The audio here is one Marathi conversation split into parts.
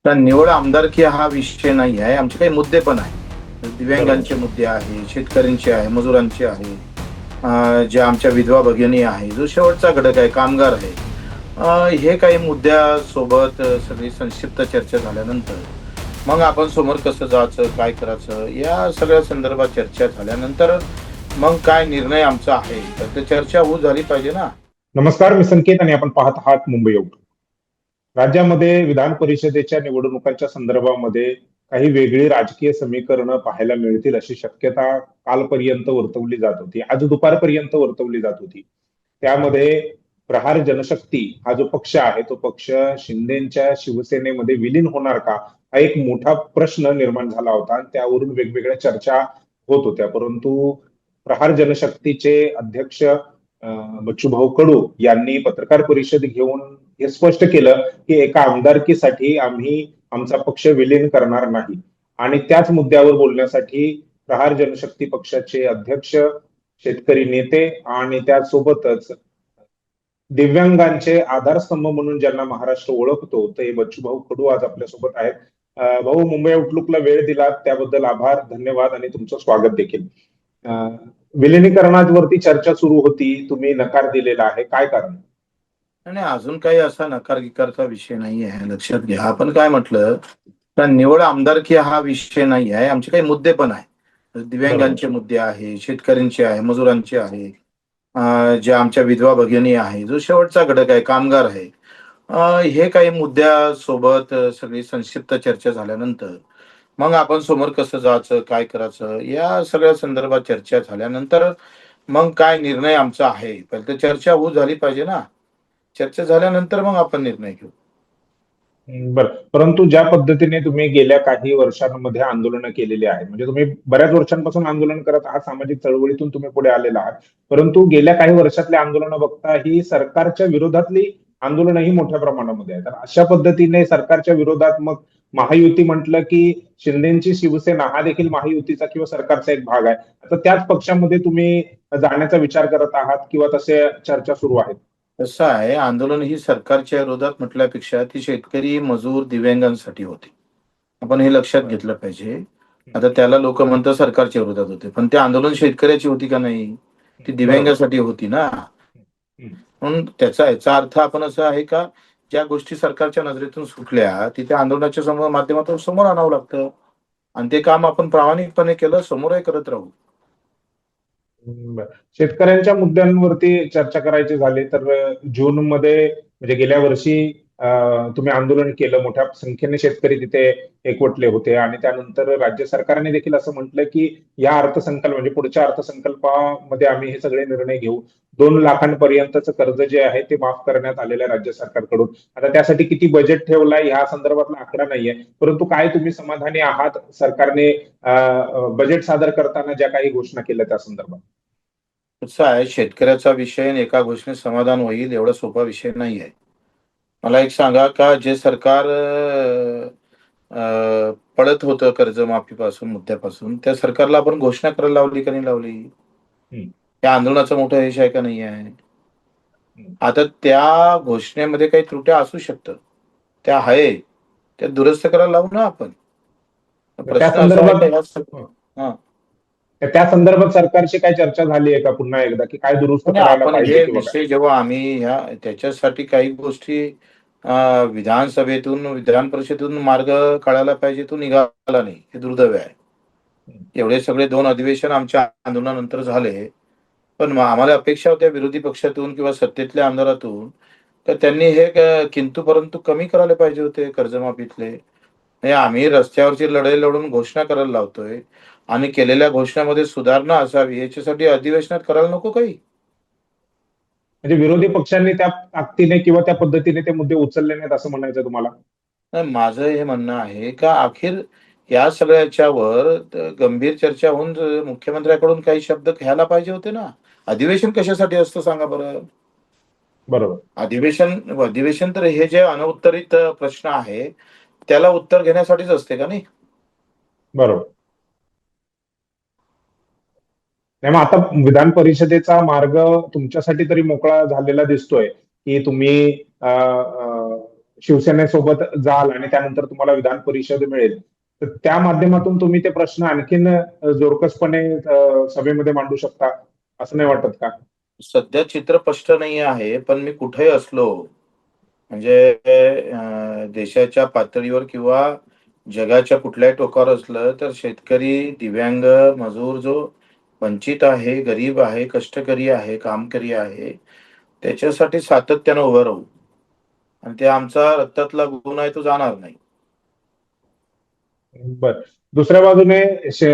कारण निवड आमदारकी हा विषय नाही आहे. आमचे काही मुद्दे पण आहेत. दिव्यांगांचे बरोबर. मुद्दे आहे, शेतकऱ्यांचे आहे, मजुरांचे आहे, ज्या आमच्या विधवा भगिनी आहे, जो शेवटचा घटक आहे, कामगार आहे. हे काही मुद्द्यासोबत सगळी संक्षिप्त चर्चा झाल्यानंतर मग आपण समोर कसं जायचं, काय करायचं, या सगळ्या संदर्भात चर्चा झाल्यानंतर मग काय निर्णय आमचा आहे, तर ते चर्चा होऊ झाली पाहिजे ना. नमस्कार, मी संकेत आणि आपण पाहत आहात मुंबई आउटलुक. राज्यामध्ये विधान परिषदेच्या निवडणुकांच्या संदर्भामध्ये काही वेगळी राजकीय समीकरणं पाहायला मिळतील अशी शक्यता कालपर्यंत वर्तवली जात होती. आज दुपारपर्यंत वर्तवली जात होती. त्यामध्ये प्रहार जनशक्ती हा जो पक्ष आहे तो पक्ष शिंदेच्या शिवसेनेमध्ये विलीन होणार का, हा एक मोठा प्रश्न निर्माण झाला होता आणि त्यावरून वेगवेगळ्या चर्चा होत होत्या. परंतु प्रहार जनशक्तीचे अध्यक्ष बच्चूभाऊ कडू यांनी पत्रकार परिषद घेऊन हे स्पष्ट केलं की एका आमदारकीसाठी आम्ही आमचा पक्ष विलीन करणार नाही. आणि त्याच मुद्द्यावर बोलण्यासाठी प्रहार जनशक्ती पक्षाचे अध्यक्ष, शेतकरी नेते आणि त्यासोबतच दिव्यांगांचे आधारस्तंभ म्हणून ज्यांना महाराष्ट्र ओळखतो ते बच्चूभाऊ कडू आज आपल्यासोबत आहेत. भाऊ, मुंबई आउटलुकला वेळ दिला त्याबद्दल आभार, धन्यवाद आणि तुमचं स्वागत देखील. विलिनीकरणावरती चर्चा सुरू होती, तुम्ही नकार दिलेला आहे, काय कारण? आणि अजून काही असा नकार गिकारचा विषय नाही आहे, लक्षात घ्या. आपण काय म्हटलं, तर निवड आमदारकी हा विषय नाही आहे. आमचे काही मुद्दे पण आहेत. दिव्यांगांचे बरोबर. मुद्दे आहे, शेतकऱ्यांचे आहे, मजुरांचे आहे, ज्या आमच्या विधवा भगिनी आहे, जो शेवटचा घटक आहे, कामगार आहे. हे काही मुद्द्यासोबत सगळी संक्षिप्त चर्चा झाल्यानंतर मग आपण समोर कसं जायचं, काय करायचं, या सगळ्या संदर्भात चर्चा झाल्यानंतर मग काय निर्णय आमचा आहे, पहिले तर चर्चा होऊ झाली पाहिजे ना. चर्चा झाल्यानंतर मग आपण निर्णय घेऊ. बरं. परंतु ज्या पद्धतीने तुम्ही गेल्या काही वर्षांमध्ये आंदोलनं केलेली आहेत, म्हणजे तुम्ही बऱ्याच वर्षांपासून आंदोलन करत आहात, सामाजिक चळवळीतून तुम्ही पुढे आलेला आहात. परंतु गेल्या काही वर्षातली आंदोलनं बघता ही सरकारच्या विरोधातली आंदोलनही मोठ्या प्रमाणामध्ये आहेत. तर अशा पद्धतीने सरकारच्या विरोधात मग महायुती म्हटलं की शिंदेची शिवसेना हा देखील महायुतीचा किंवा सरकारचा एक भाग आहे. आता त्याच पक्षामध्ये तुम्ही जाण्याचा विचार करत आहात किंवा तसे चर्चा सुरू आहेत? कसं आहे, आंदोलन ही सरकारच्या विरोधात म्हटल्यापेक्षा ती शेतकरी, मजूर, दिव्यांगांसाठी होती. आपण हे लक्षात बरं. घेतलं पाहिजे. आता त्याला लोक म्हणतात सरकारच्या विरोधात होते, पण ते आंदोलन शेतकऱ्याची होती का नाही? ती बरोबर. दिव्यांगासाठी होती ना. म्हणून याचा अर्थ आपण असं आहे का, ज्या गोष्टी सरकारच्या नजरेतून सुटल्या तिथे आंदोलनाच्या माध्यमातून समोर आणावं लागतं. आणि ते काम आपण प्रामाणिकपणे केलं, समोरही करत राहू. बरं. शेतकऱ्यांच्या मुद्द्यांवरती चर्चा करायची झाली तर जून मध्ये म्हणजे गेल्या वर्षी तुम्ही आंदोलन केलं, मोठ्या संख्येने शेतकरी तिथे एकवटले होते आणि त्यानंतर राज्य सरकारने देखील असं म्हटलं की या अर्थसंकल्प म्हणजे पुढच्या अर्थसंकल्पामध्ये आम्ही हे सगळे निर्णय घेऊ. 2 लाखांपर्यंतचं कर्ज जे आहे ते माफ करण्यात आलेलं आहे राज्य सरकारकडून. आता त्यासाठी किती बजेट ठेवलाय ह्या संदर्भातला आकडा नाहीये, परंतु काय तुम्ही समाधानी आहात सरकारने बजेट सादर करताना ज्या काही घोषणा केल्या त्या संदर्भात? कसं आहे, शेतकऱ्याचा विषय आणि एका गोष्टीने समाधान होईल एवढा सोपा विषय नाही आहे. मला एक सांगा का, जे सरकार पळत होतं कर्जमाफीपासून, मुद्द्यापासून, त्या सरकारला आपण घोषणा करायला लावली का नाही लावली? हम्म. त्या आंदोलनाचा मोठा यश आहे का नाही आहे? हम्म. आता त्या घोषणेमध्ये काही त्रुट्या असू शकतात. त्या आहे, त्या दुरुस्त करायला लावू ना आपण. त्या प्रश्न असा आहे संदर्भात का हा. त्या संदर्भात सरकारशी काय चर्चा झाली आहे का पुन्हा एकदा, की काय दुरुस्त आणि करायला आपण पाहिजे हे किंवा काय? विषय जेव्हा आम्ही ह्या त्याच्यासाठी काही गोष्टी विधानसभेतून, विधान परिषदेतून मार्ग काढायला पाहिजे, तो निघाला नाही. हे दुर्दैव आहे. एवढे सगळे 2 अधिवेशन आमच्या आंदोलनानंतर झाले. पण मग आम्हाला अपेक्षा होत्या विरोधी पक्षातून किंवा सत्तेतल्या आमदारातून, तर त्यांनी हे किंतु परंतु कमी करायला पाहिजे होते कर्जमाफीतले. हे आम्ही रस्त्यावरची लढाई लढून घोषणा करायला लावतोय आणि केलेल्या घोषणामध्ये सुधारणा असावी याच्यासाठी अधिवेशनात करायला नको काही? म्हणजे विरोधी पक्षांनी त्या ताकदीने किंवा त्या पद्धतीने ते मुद्दे उचलले नाहीत असं म्हणायचं तुम्हाला? नाही, माझं हे म्हणणं आहे का अखेर या सगळ्याच्यावर गंभीर चर्चा होऊन मुख्यमंत्र्याकडून काही शब्द घ्यायला पाहिजे होते ना. अधिवेशन कशासाठी असतं सांगा बरं? बरोबर. अधिवेशन अधिवेशन तर हे जे अनउत्तरित प्रश्न आहे त्याला उत्तर घेण्यासाठीच असते का नाही? बरोबर. नाही, मग आता विधान परिषदेचा मार्ग तुमच्यासाठी तरी मोकळा झालेला दिसतोय, की तुम्ही शिवसेनेसोबत जाल आणि त्यानंतर तुम्हाला विधान परिषद मिळेल, तर त्या माध्यमातून तुम्ही ते प्रश्न आणखीन जोरकसपणे सभेमध्ये मांडू शकता, असं नाही वाटत का? सध्या चित्र स्पष्ट नाही आहे, पण मी कुठेही असलो म्हणजे देशाच्या पातळीवर किंवा जगाच्या कुठल्याही टोकावर असलं तर शेतकरी, दिव्यांग, मजूर जो वंचित आहे, गरीब आहे, कष्टकरी आहे, कामकरी आहे, त्याच्यासाठी सातत्यानं उभं राहू आणि ते आमचा रक्तातला गुण आहे, तो जाणार नाही. बर. दुसऱ्या बाजूने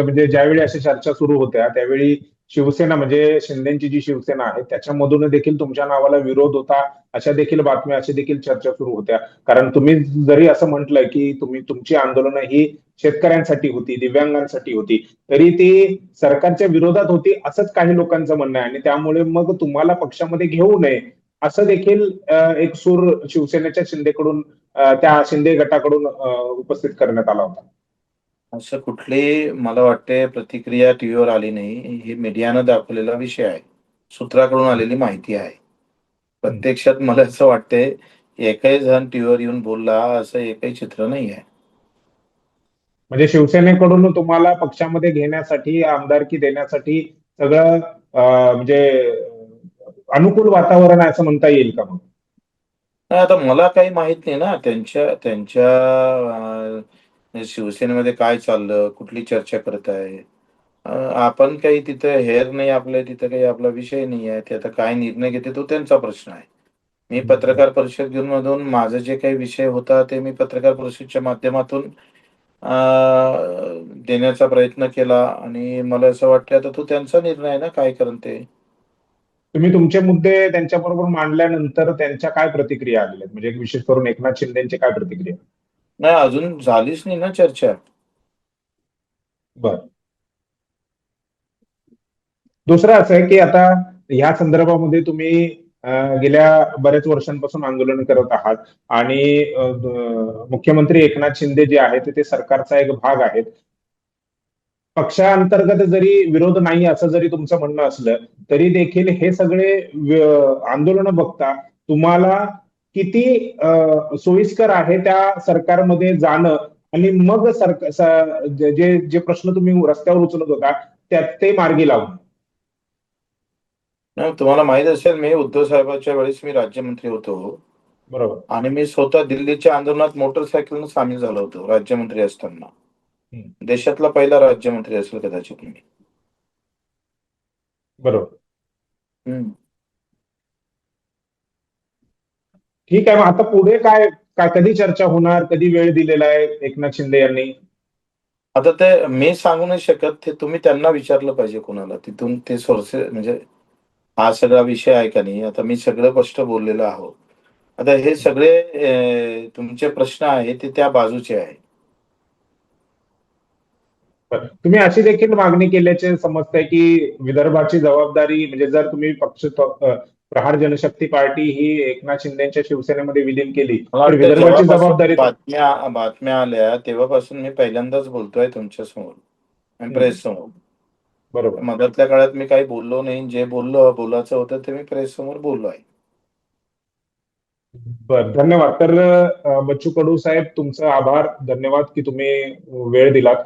म्हणजे ज्यावेळी अशा चर्चा सुरू होत्या त्यावेळी शिवसेना म्हणजे शिंदेची जी शिवसेना आहे त्याच्यामधून देखील तुमच्या नावाला विरोध होता, अशा देखील बातम्या, अशा देखील चर्चा सुरू होत्या. कारण तुम्ही जरी असं म्हटलं की तुमची आंदोलनं ही शेतकऱ्यांसाठी होती, दिव्यांगांसाठी होती, तरी ती सरकारच्या विरोधात होती असंच काही लोकांचं म्हणणं आहे आणि त्यामुळे मग तुम्हाला पक्षामध्ये घेऊ नये असं देखील एक सूर शिवसेनेच्या शिंदेकडून त्या शिंदे गटाकडून उपस्थित करण्यात आला होता. असं कुठली मला वाटते प्रतिक्रिया टीव्हीवर आली नाही. हे मीडियानं दाखवलेला विषय आहे. सूत्राकडून आलेली माहिती आहे. हम्म. प्रत्यक्षात मला असं वाटतंय, एकही जण टीव्हीवर येऊन बोलला असं एकही चित्र नाही आहे. म्हणजे शिवसेनेकडून तुम्हाला पक्षामध्ये घेण्यासाठी, आमदारकी देण्यासाठी सगळं म्हणजे अनुकूल वातावरण आहे असं म्हणता येईल का मग? नाही, आता मला काही माहित नाही ना त्यांच्या त्यांच्या शिवसेनेमध्ये काय चाललं, कुठली चर्चा करत आहे. आपण काही तिथं हेर नाही, आपल्या तिथं काही आपला विषय नाही आहे. ते आता काय निर्णय घेते तो त्यांचा प्रश्न आहे. मी पत्रकार परिषद घेऊन मधून माझा जे काही विषय होता ते मी पत्रकार परिषदेच्या माध्यमातून देण्याचा प्रयत्न केला आणि मला असं वाटतं आता तो त्यांचा निर्णय आहे ना काय करण ते. तुम्ही तुमचे मुद्दे त्यांच्याबरोबर मांडल्यानंतर त्यांच्या काय प्रतिक्रिया आलेल्या आहेत? म्हणजे विशेष करून एकनाथ शिंदेची काय प्रतिक्रिया? नाही, अजून झालीच नाही ना चर्चा. बरं. दुसरं असं आहे की आता ह्या संदर्भामध्ये तुम्ही गेल्या बऱ्याच वर्षांपासून आंदोलन करत आहात आणि मुख्यमंत्री एकनाथ शिंदे जे आहेत ते सरकारचा एक भाग आहेत. पक्षांतर्गत जरी विरोध नाही असं जरी तुमचं म्हणणं असलं तरी देखील हे सगळे आंदोलन बघता तुम्हाला किती सोयीस्कर आहे त्या सरकारमध्ये जाणं आणि मग जे जे प्रश्न तुम्ही रस्त्यावर उचलत होता त्यात ते मार्गी लावणं? नाही, तुम्हाला माहित असेल मी उद्धव साहेबांच्या वेळेस मी राज्यमंत्री होतो बरोबर. आणि मी स्वतः दिल्लीच्या आंदोलनात मोटरसायकलनं सामील झालो होतो राज्यमंत्री असताना. हम्म. देशातला पहिला राज्यमंत्री असेल कदाचित मी. बरोबर. हम्म. ठीक आहे, मग आता पुढे काय काय कधी चर्चा होणार, कधी वेळ दिलेला आहे एकनाथ शिंदे यांनी? आता ते मी सांगू नाही शकत, ते तुम्ही त्यांना विचारलं पाहिजे कोणाला. तिथून ते सोर्सेस म्हणजे हा सगळा विषय आहे का नाही. आता मी सगळं स्पष्ट बोललेलो आहोत. आता हे सगळे तुमचे प्रश्न आहे ते त्या बाजूचे आहे. तुम्ही अशी देखील मागणी केल्याचे समजतंय की विदर्भाची जबाबदारी म्हणजे जर तुम्ही पक्ष प्रहार जनशक्ती पार्टी ही एकनाथ शिंदेच्या शिवसेनेमध्ये विलीन केली मला तर वाटतं विदर्भाची जेव्हापासून जबाबदारी बातम्या बातम्या आल्या तेव्हापासून मी पहिल्यांदाच बोलतोय तुमच्या समोर आणि हम्म. प्रेस समोर. बरोबर. मधातल्या काळात मी काही बोललो नाही. जे बोलायचं होतं ते मी प्रेस समोर बोललो आहे. बर, धन्यवाद. तर बच्चू कडू साहेब तुमचं आभार, धन्यवाद की तुम्ही वेळ दिलात.